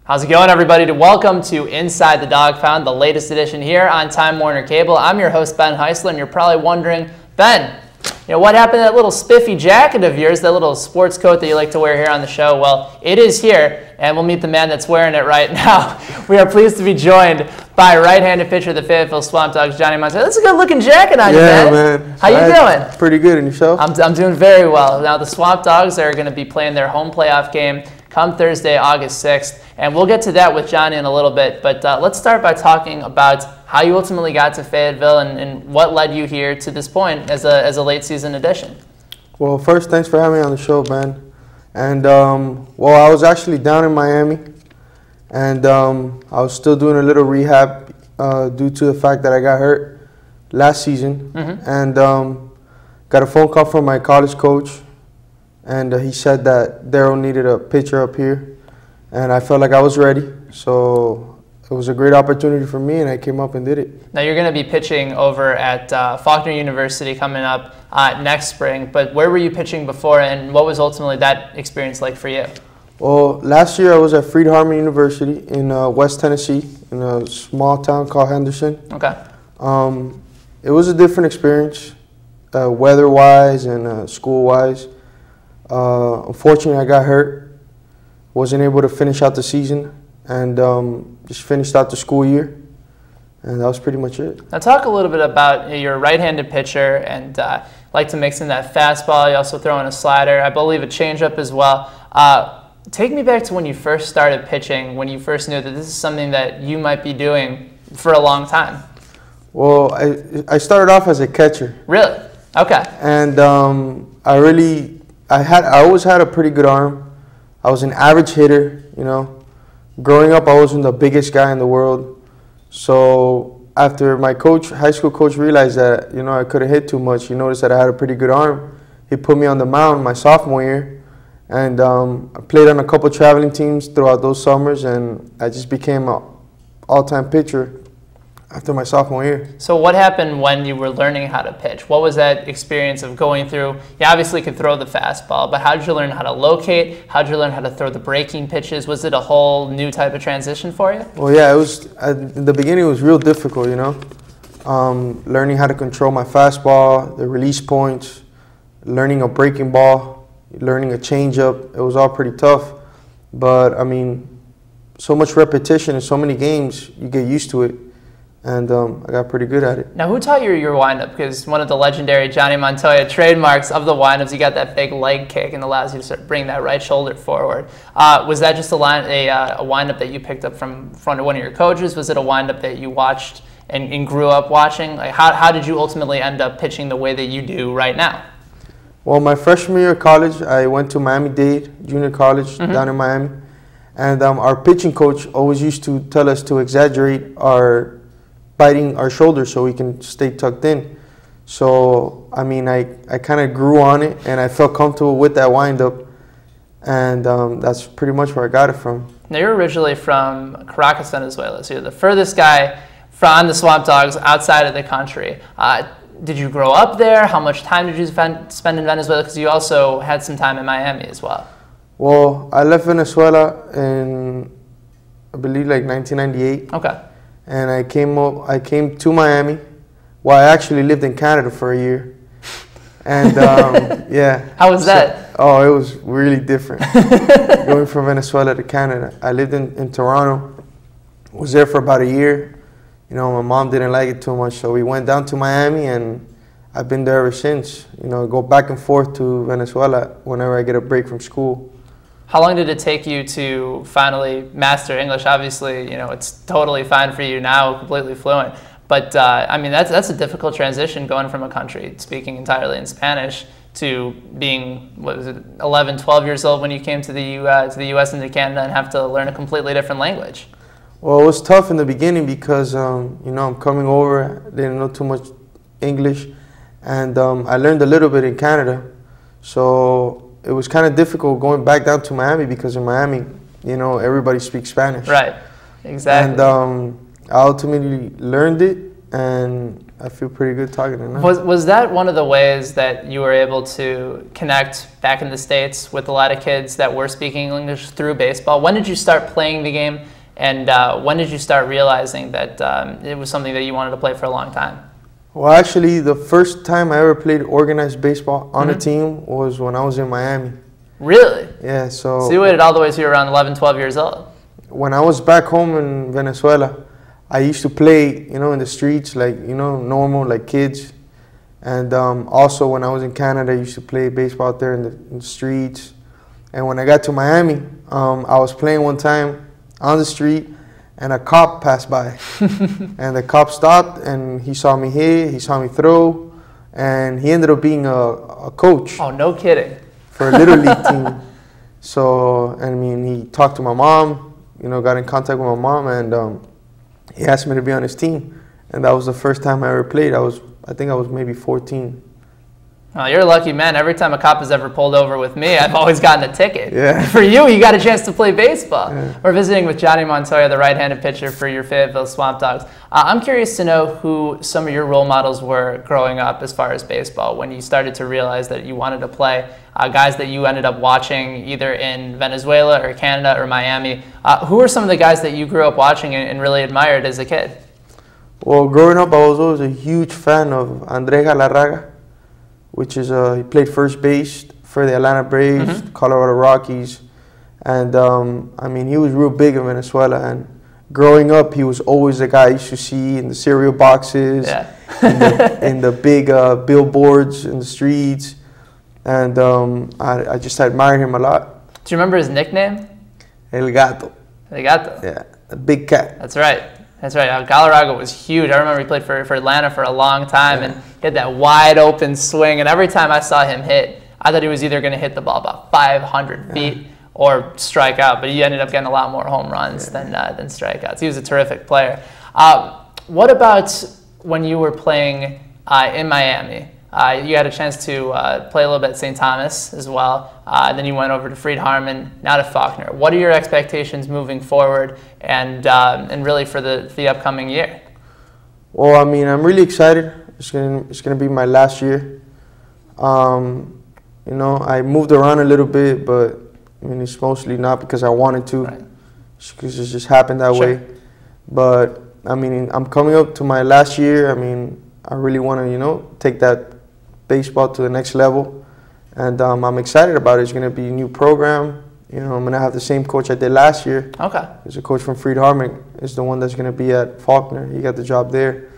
How's it going, everybody? Welcome to Inside the Dog Pound, the latest edition here on Time Warner Cable. I'm your host, Ben Heisler, and you're probably wondering, Ben, what happened to that little spiffy jacket of yours, that little sports coat that you like to wear here on the show? Well, it is here, and we'll meet the man that's wearing it right now. We are pleased to be joined by right-handed pitcher of the Fayetteville SwampDogs, Jhonny Montoya. That's a good-looking jacket on you, man. Yeah, man. How you doing? Pretty good, and yourself? I'm doing very well. Now, the SwampDogs are going to be playing their home playoff game come Thursday, August 6th, and we'll get to that with Jhonny in a little bit. But let's start by talking about how you ultimately got to Fayetteville and what led you here to this point as a late season addition. Well, first, thanks for having me on the show, man. And, I was actually down in Miami, and I was still doing a little rehab due to the fact that I got hurt last season. And got a phone call from my college coach, and he said that Daryl needed a pitcher up here, and I felt like I was ready. So it was a great opportunity for me, and I came up and did it. Now, you're going to be pitching over at Faulkner University coming up next spring, but where were you pitching before, and what was ultimately that experience like for you? Well, last year I was at Freed-Hardeman University in West Tennessee, in a small town called Henderson. Okay. It was a different experience, weather-wise and school-wise. Unfortunately, I got hurt, wasn't able to finish out the season, and just finished out the school year, and that was pretty much it. Now, talk a little bit about your right-handed pitcher, and like to mix in that fastball. You also throw in a slider, I believe a changeup as well. Take me back to when you first started pitching, when you first knew that this is something that you might be doing for a long time. Well, I started off as a catcher. Really? Okay. And I always had a pretty good arm. I was an average hitter, Growing up, I wasn't the biggest guy in the world. So after my high school coach realized that, I couldn't hit too much, he noticed that I had a pretty good arm. He put me on the mound my sophomore year. And I played on a couple traveling teams throughout those summers, and I just became an all-time pitcher after my sophomore year. So what happened when you were learning how to pitch? What was that experience of going through? You obviously could throw the fastball, but how did you learn how to locate? How did you learn how to throw the breaking pitches? Was it a whole new type of transition for you? Well, yeah, it was. In the beginning, it was real difficult, learning how to control my fastball, the release points, learning a breaking ball, learning a changeup. It was all pretty tough, but so much repetition in so many games, you get used to it. And I got pretty good at it. Now, who taught you your windup? Because one of the legendary Jhonny Montoya trademarks of the windups, you got that big leg kick and allows you to sort of bring that right shoulder forward. Was that just a windup that you picked up from one of your coaches? Was it a windup that you watched and grew up watching? Like, how did you ultimately end up pitching the way that you do right now? Well, my freshman year of college, I went to Miami-Dade Junior College down in Miami. And our pitching coach always used to tell us to exaggerate our biting our shoulders so we can stay tucked in. So, I kind of grew on it, and I felt comfortable with that windup, and that's pretty much where I got it from. Now, you're originally from Caracas, Venezuela, so you're the furthest guy from the SwampDogs outside of the country. Did you grow up there? How much time did you spend in Venezuela? Because you also had some time in Miami as well. Well, I left Venezuela in, I believe, like 1998. Okay. And I came to Miami. Well, I actually lived in Canada for a year. And yeah. How was that? Oh, it was really different. Going from Venezuela to Canada. I lived in Toronto. Was there for about a year. My mom didn't like it too much, so we went down to Miami, and I've been there ever since. Go back and forth to Venezuela whenever I get a break from school. How long did it take you to finally master English? Obviously, it's totally fine for you now, completely fluent. But that's a difficult transition, going from a country speaking entirely in Spanish to being, 11, 12 years old when you came to the U.S. and to Canada and have to learn a completely different language. Well, it was tough in the beginning because I'm coming over, didn't know too much English, and I learned a little bit in Canada. So it was kind of difficult going back down to Miami because in Miami, everybody speaks Spanish. Right, exactly. And I ultimately learned it, and I feel pretty good talking to them. Was that one of the ways that you were able to connect back in the States with a lot of kids that were speaking English through baseball? When did you start playing the game, and when did you start realizing that it was something that you wanted to play for a long time? Well, actually, the first time I ever played organized baseball on a team was when I was in Miami. Really? Yeah, so you waited all the way to around 11, 12 years old? When I was back home in Venezuela, I used to play, in the streets, like, normal, like kids. And also when I was in Canada, I used to play baseball out there in the streets. And when I got to Miami, I was playing one time on the street, and a cop passed by. And the cop stopped, and he saw me hit, he saw me throw, and he ended up being a coach. Oh, no kidding. For a little league team. So, I mean, he talked to my mom, got in contact with my mom, and he asked me to be on his team. And that was the first time I ever played. I think I was maybe 14. Well, you're a lucky man. Every time a cop has ever pulled over with me, I've always gotten a ticket. Yeah. For you got a chance to play baseball. Yeah. We're visiting with Jhonny Montoya, the right-handed pitcher for your Fayetteville SwampDogs. I'm curious to know who some of your role models were growing up as far as baseball, when you started to realize that you wanted to play. Guys that you ended up watching either in Venezuela or Canada or Miami. Who are some of the guys that you grew up watching and really admired as a kid? Well, growing up, I was always a huge fan of Andrés Galarraga, which is he played first base for the Atlanta Braves, Colorado Rockies, and I mean, he was real big in Venezuela. And growing up, he was always the guy I used to see in the cereal boxes, in the big billboards in the streets, and I just admire him a lot. Do you remember his nickname? El Gato. El Gato. Yeah, a big cat. That's right. That's right. Galarraga was huge. I remember he played for Atlanta for a long time, and he had that wide open swing. And every time I saw him hit, I thought he was either going to hit the ball about 500 feet or strike out. But he ended up getting a lot more home runs than strikeouts. He was a terrific player. What about when you were playing in Miami? You had a chance to play a little bit at St. Thomas as well. Then you went over to Freed Harmon, now to Faulkner. What are your expectations moving forward and really for the upcoming year? Well, I mean, I'm really excited. It's gonna be my last year. I moved around a little bit, but I mean, it's mostly not because I wanted to, because it just happened that way. But I mean, I'm coming up to my last year. I mean, I really want to, take that baseball to the next level, and I'm excited about it. It's going to be a new program. I'm going to have the same coach I did last year. Okay. There's a coach from Freed Harmon is the one that's going to be at Faulkner. He got the job there,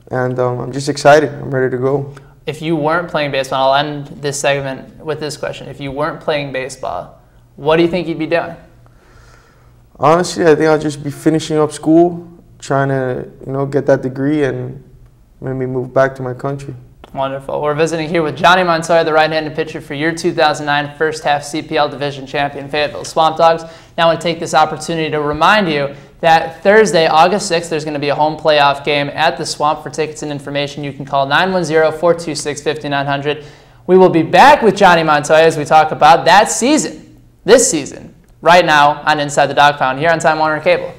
and I'm just excited. I'm ready to go. If you weren't playing baseball, I'll end this segment with this question. If you weren't playing baseball, what do you think you'd be doing? Honestly, I think I'll just be finishing up school, trying to, get that degree and maybe move back to my country. Wonderful. We're visiting here with Jhonny Montoya, the right-handed pitcher for your 2009 first half CPL Division champion Fayetteville SwampDogs. Now I want to take this opportunity to remind you that Thursday, August 6th, there's going to be a home playoff game at the Swamp. For tickets and information, you can call 910-426-5900. We will be back with Jhonny Montoya as we talk about that season, this season, right now on Inside the Dog Pound here on Time Warner Cable.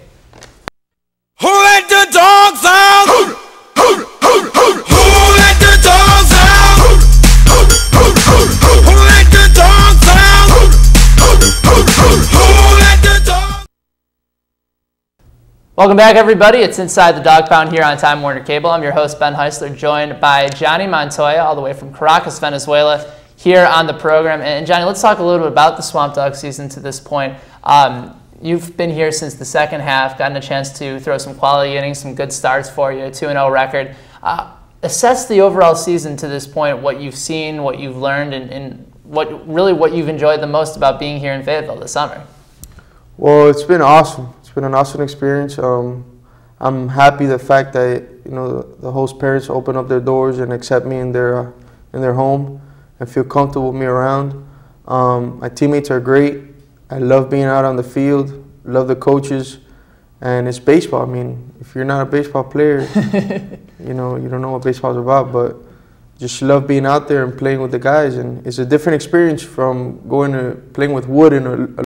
Who let the dogs out? Who let the dogs out? Who let the dogs out? Who let the dogs? Welcome back, everybody. It's Inside the Dog Pound here on Time Warner Cable. I'm your host, Ben Heisler, joined by Jhonny Montoya, all the way from Caracas, Venezuela, here on the program. And Jhonny, let's talk a little bit about the Swamp Dog season to this point. You've been here since the second half, gotten a chance to throw some quality innings, some good starts for you, a 2-0 record. Assess the overall season to this point, what you've seen, what you've learned, and what you've enjoyed the most about being here in Fayetteville this summer. Well, it's been awesome. It's been an awesome experience. I'm happy the fact that the host parents open up their doors and accept me in their home and feel comfortable with me around. My teammates are great. I love being out on the field, love the coaches, and it's baseball. I mean, if you're not a baseball player, you don't know what baseball is about, but just love being out there and playing with the guys. And it's a different experience from going to playing with wood in a